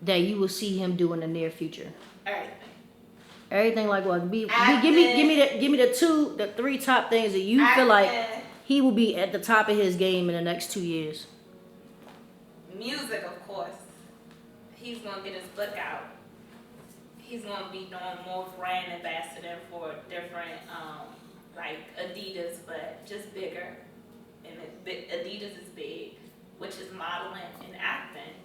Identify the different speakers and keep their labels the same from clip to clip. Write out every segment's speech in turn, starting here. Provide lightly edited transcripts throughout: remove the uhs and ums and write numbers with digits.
Speaker 1: that you will see him do in the near future?
Speaker 2: Everything.
Speaker 1: Everything like what? Give me the three top things that you feel like he will be at the top of his game in the next 2 years.
Speaker 2: Music, of course. He's gonna get his book out. He's gonna be doing more brand ambassador for different, like Adidas, but just bigger. And Adidas is big, which is modeling and acting.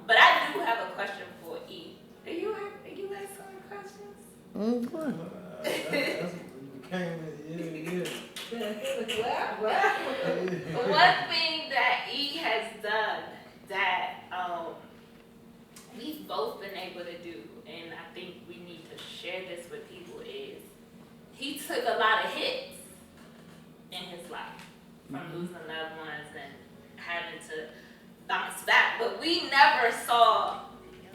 Speaker 2: But I do have a question for E. Are you asking questions?
Speaker 1: Mm-hmm.
Speaker 3: That's what you became.
Speaker 2: One thing that E has done that we've both been able to do, and I think we need to share this with people, is he took a lot of hits in his life from losing loved ones and having to bounce back. But we never saw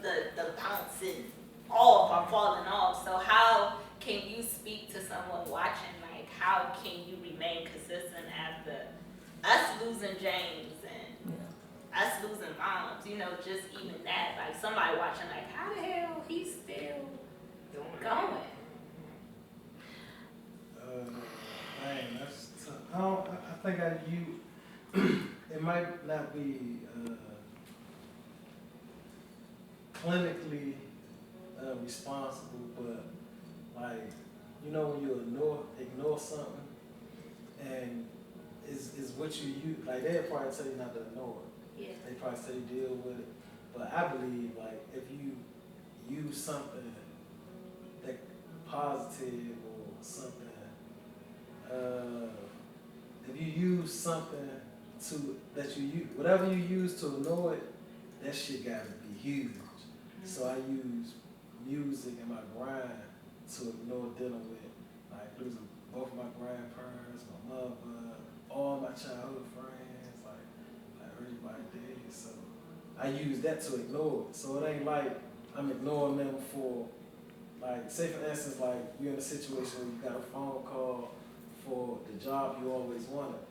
Speaker 2: the bouncing off or falling off. So how can you speak to someone watching, like how can you remain consistent after us losing James and us losing moms, just even that, like somebody watching, like how the hell he's still going?
Speaker 3: Man, that's tough. I think it might not be clinically responsible, but like, when you ignore something and is what you use, like they'll probably tell you not to ignore it.
Speaker 2: Yeah.
Speaker 3: They probably say deal with it. But I believe like if you use something that positive or something, if you use something that you use, whatever you use to ignore it, that shit gotta be huge. Mm-hmm. So I use music and my grind to ignore dealing with like losing both my grandparents, my mother, all my childhood friends, like everybody did. So I use that to ignore it. So it ain't like I'm ignoring them for, like, say for instance, like you're in a situation where you got a phone call for the job you always wanted,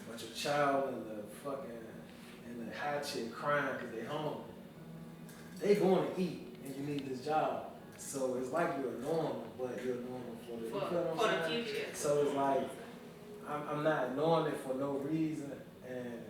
Speaker 3: but your child and the high chick crying because they hungry. They going to eat and you need this job. So it's like you're ignoring them, but you're ignoring them for
Speaker 2: the future.
Speaker 3: So it's like I'm not ignoring it for no reason, and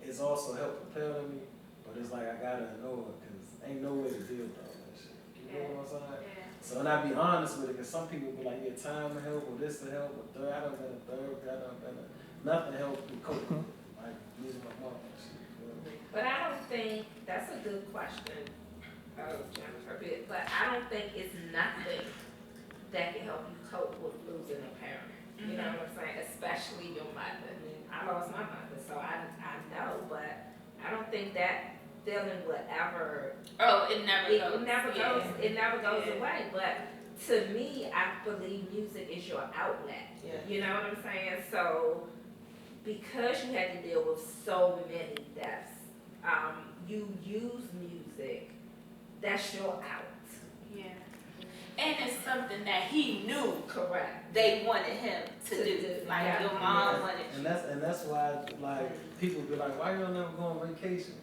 Speaker 3: it's also helped propel me, but it's like I gotta ignore it because ain't no way to deal with all that shit. You know what I'm saying? Yeah. So, and I be honest with it, because some people be like, yeah, time to help, or this to help, or third. I done been a third, I done been nothing helped me cope with it, like losing my mom and shit. You know?
Speaker 4: But I don't think, that's a good question, Jennifer, but I don't think it's nothing that can help you cope with losing a parent. You know what I'm saying? Especially your mother. I lost my mother, so I know, but I don't think that feeling will ever.
Speaker 2: Oh, it never goes.
Speaker 4: It never goes away. But to me, I believe music is your outlet. Yeah. You know what I'm saying? So because you had to deal with so many deaths, you use music. That's your out. Yeah.
Speaker 2: And it's something that he knew.
Speaker 4: Correct.
Speaker 2: They wanted him to do. Like your mom wanted.
Speaker 3: And that's why like people be like, why you don't never go on vacation?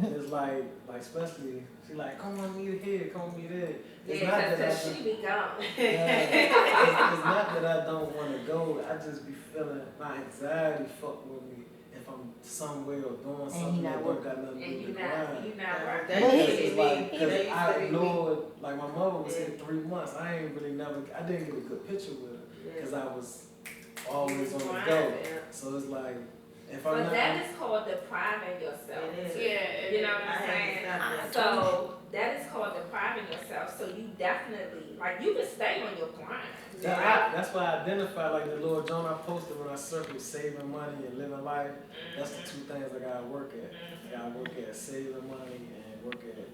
Speaker 3: It's like especially she like, come on me here, come on me there. It's not that
Speaker 4: she be gone.
Speaker 3: It's not that I don't want to go. I just be feeling my anxiety fuck with me if I'm somewhere or doing something that don't got nothing to do with the grind.
Speaker 4: You not right.
Speaker 3: It's like, because I ignored, like my mother was here 3 months. I didn't get a good picture with her because I was always on the go. So it's like,
Speaker 4: but that is called depriving yourself.
Speaker 2: Yeah.
Speaker 4: You know what I'm saying? So that is called depriving yourself. So you definitely, like, you can stay on your grind.
Speaker 3: That's why I identify, like the little joint I posted when I circled saving money and living life. That's the two things I gotta work at. I gotta work at saving money and work at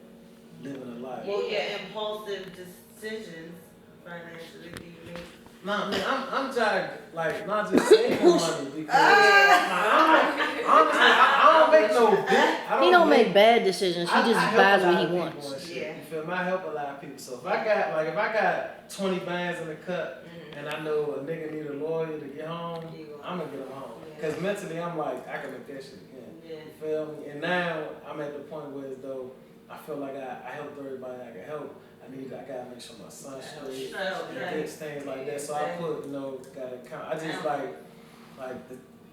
Speaker 3: living a life.
Speaker 5: Well, yeah, impulsive decisions financially do you make?
Speaker 3: Nah, man, I'm trying like not just saving money because honestly, I don't make no big.
Speaker 1: He don't make bad decisions. He just buys what he wants.
Speaker 3: Yeah. You feel me? I help a lot of people. So if I got 20 bands in the cut and I know a nigga need a lawyer to get home, I'm gonna get him home. Cause mentally I'm like, I can make that shit again. Yeah. You feel me? And now I'm at the point where as though I feel like I helped everybody I can help. I gotta make sure my son's straight and
Speaker 5: Right.
Speaker 3: things like that. So I put, gotta count. I just like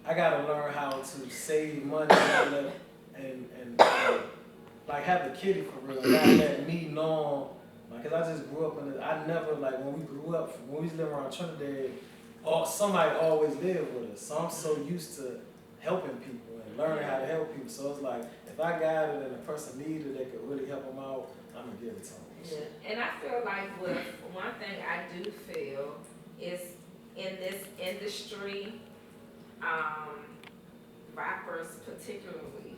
Speaker 3: I gotta learn how to save money and like have a kitty for real. Not let me know, cause I just grew up I never when we grew up, when we was living around Trinidad, somebody always lived with us. So I'm so used to helping people and learning how to help people. So it's like, if I got it and a person needed it that could really help them out, I'm gonna give it to them.
Speaker 4: Yeah. And I feel like one thing I do feel is in this industry, rappers particularly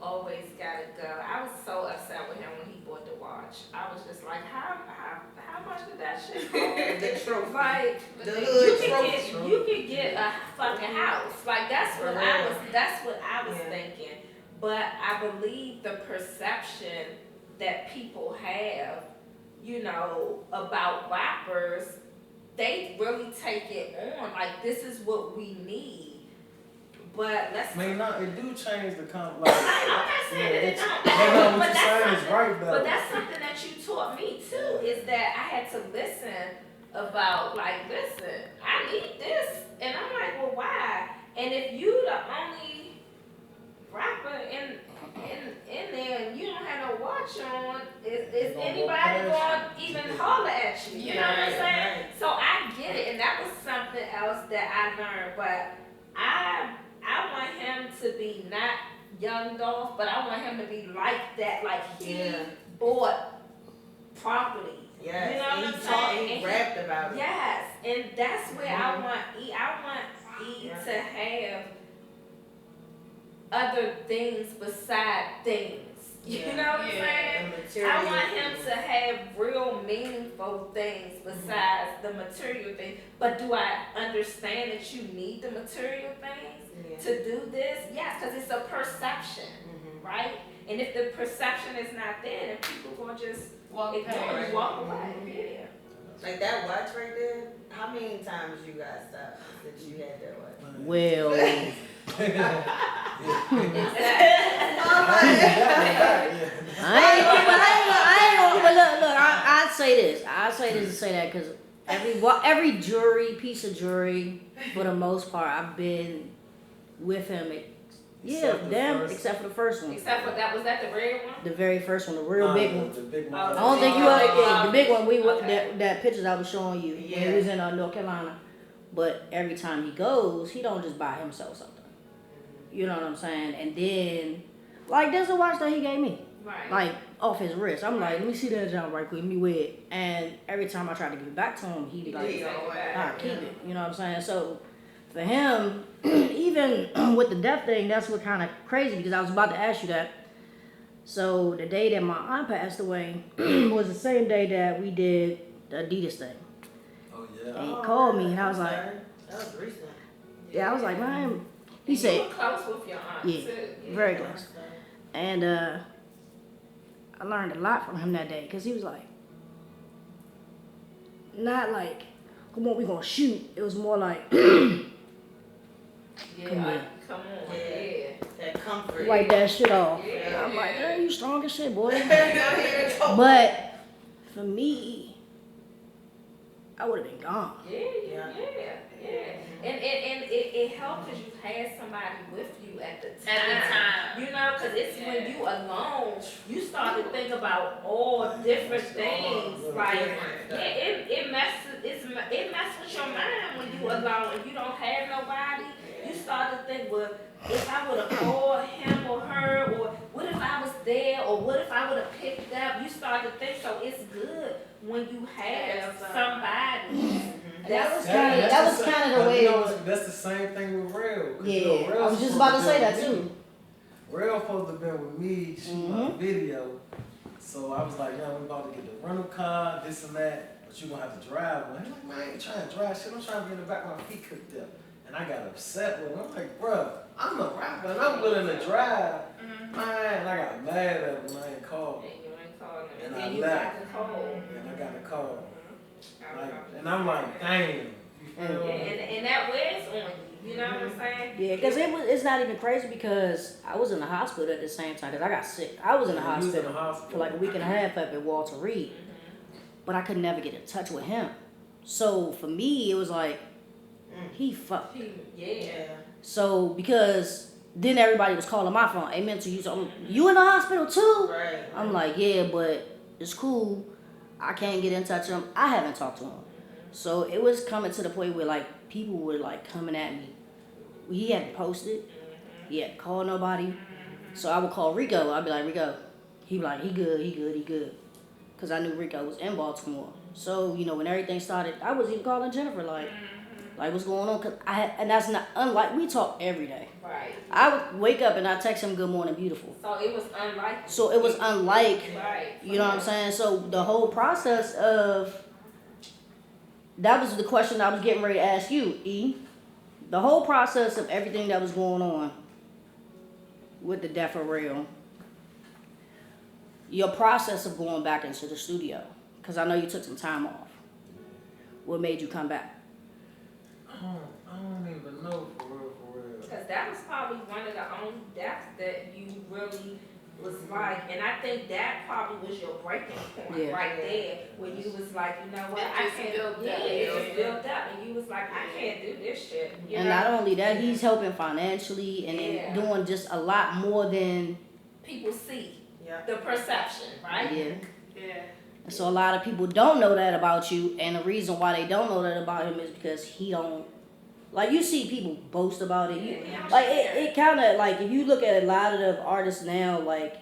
Speaker 4: always gotta go. I was so upset with him when he bought the watch. I was just like, how much did that shit cost?
Speaker 5: The trophy.
Speaker 4: Like,
Speaker 5: The hood
Speaker 4: you could get a fucking house. Like that's what I was thinking. But I believe the perception that people have, about rappers, they really take it on. Like, this is what we need. But
Speaker 3: it do change the
Speaker 4: I'm not saying that it don't.
Speaker 3: what you're saying is right though.
Speaker 4: But that's something that you taught me too, is that I had to listen about, listen, I need this. And I'm like, well, why? And if you the only rapper in there and you don't have no watch on, is anybody going to even holler at you? You know what I'm saying?
Speaker 5: Right.
Speaker 4: So I get it, and that was something else that I learned. But I want him to be not Young Dolph, but I want him to be like that. Like he bought property.
Speaker 5: Yes,
Speaker 4: You know
Speaker 5: and
Speaker 4: what I'm saying?
Speaker 5: he rapped about it.
Speaker 4: Yes, and that's where I want E to have other things beside things. You know what I'm saying? I want him to have real meaningful things besides the material things. But do I understand that you need the material things to do this? Yes, because it's a perception, right? And if the perception is not there, then people gonna just walk away. Yeah.
Speaker 5: Like that watch right there, how many times you guys stopped since you had that watch?
Speaker 1: Well, I'd say this and say that because every piece of jewelry, for the most part, I've been with him. Except for the first one.
Speaker 4: Except for that, was that the red one?
Speaker 1: The very first one, the real big one.
Speaker 3: The big one.
Speaker 1: I don't think the big one. That pictures I was showing you when he was in North Carolina. But every time he goes, he don't just buy himself something. You know what I'm saying? And then, there's a watch that he gave me.
Speaker 4: Right.
Speaker 1: Off his wrist. I'm like, let me see that job right quick. Let me wear it. And every time I try to give it back to him, he'd be like, keep it. You know what I'm saying? So, for him, even with the death thing, that's what kind of crazy, because I was about to ask you that. So, the day that my aunt passed away was the same day that we did the Adidas thing.
Speaker 3: Oh, yeah.
Speaker 1: And he called me, and I was like,
Speaker 5: that was recent.
Speaker 1: I was like, man. He
Speaker 4: You
Speaker 1: said,
Speaker 4: were close with your aunt too.
Speaker 1: Very close. And I learned a lot from him that day, because he was like, not like, come on, we gonna shoot. It was more like, come on.
Speaker 5: That comfort.
Speaker 1: Wipe that shit off.
Speaker 4: Yeah.
Speaker 1: I'm like, hey, you strong as shit, boy. But for me, I would have been gone.
Speaker 4: Yeah. And it helps because you had somebody with you at the time. You know, because it's when you alone, you start to think about all different things. It messes with your mind when you alone and you don't have nobody. You start to think, well, if I would have called him or her, or what if I was there, or what if I would have picked up? You start to think, so it's good when you have somebody.
Speaker 1: That was kind of the way.
Speaker 3: That's the same thing with Real.
Speaker 1: Yeah, I was just about to say that too.
Speaker 3: Real supposed to have been with me shooting a video. So I was like, we're about to get the rental car, this and that, but you're going to have to drive one. He's like, man, I ain't trying to drive shit. I'm trying to get in the back of my feet cooked up. And I got upset with him. I'm like, bro, I'm a rapper and I'm willing to drive. Man, and I got mad at him and I ain't called him. And I left. And I got a call. And I'm like, damn.
Speaker 4: And that wears on you. You know what I'm saying?
Speaker 1: Yeah, because it's not even crazy because I was in the hospital at the same time because I got sick. I was in the
Speaker 3: You was in the
Speaker 1: hospital
Speaker 3: hospital.
Speaker 1: for like a week and a half up at Walter Reed, but I could never get in touch with him. So for me, it was like, he fucked.
Speaker 4: Yeah.
Speaker 1: So because then everybody was calling my phone, hey, mental, you in the hospital too?
Speaker 5: Right.
Speaker 1: I'm like, yeah, but it's cool. I can't get in touch with him. I haven't talked to him. So it was coming to the point where like people were like coming at me. He hadn't posted. He hadn't called nobody. So I would call Rico. I'd be like, Rico. He'd be like, he good. Because I knew Rico was in Baltimore. So, when everything started, I was even calling Jennifer like what's going on? And that's not unlike, we talk every day.
Speaker 4: Right.
Speaker 1: I would wake up and I text him good morning, beautiful.
Speaker 4: So it was unlike.
Speaker 1: So it was unlike,
Speaker 4: Right.
Speaker 1: you know what I'm saying? So the whole process of, that was the question I was getting ready to ask you, E. The whole process of everything that was going on with the death of Real, your process of going back into the studio, because I know you took some time off. What made you come back?
Speaker 3: I don't even know for real.
Speaker 4: Because that was probably one of the only deaths that you really was like, and I think that probably was your breaking point right there, when you was like, you know what, I can't build that. It just built up, and you was like, I can't do this shit. You
Speaker 1: And
Speaker 4: know?
Speaker 1: not only that, he's helping financially and then doing just a lot more than
Speaker 4: People see
Speaker 5: Yeah.
Speaker 4: the perception, right?
Speaker 2: Yeah.
Speaker 1: And so a lot of people don't know that about you, and the reason why they don't know that about him is because he don't. Like, you see people boast about it. Like, it kind of, like, if you look at a lot of the artists now, like,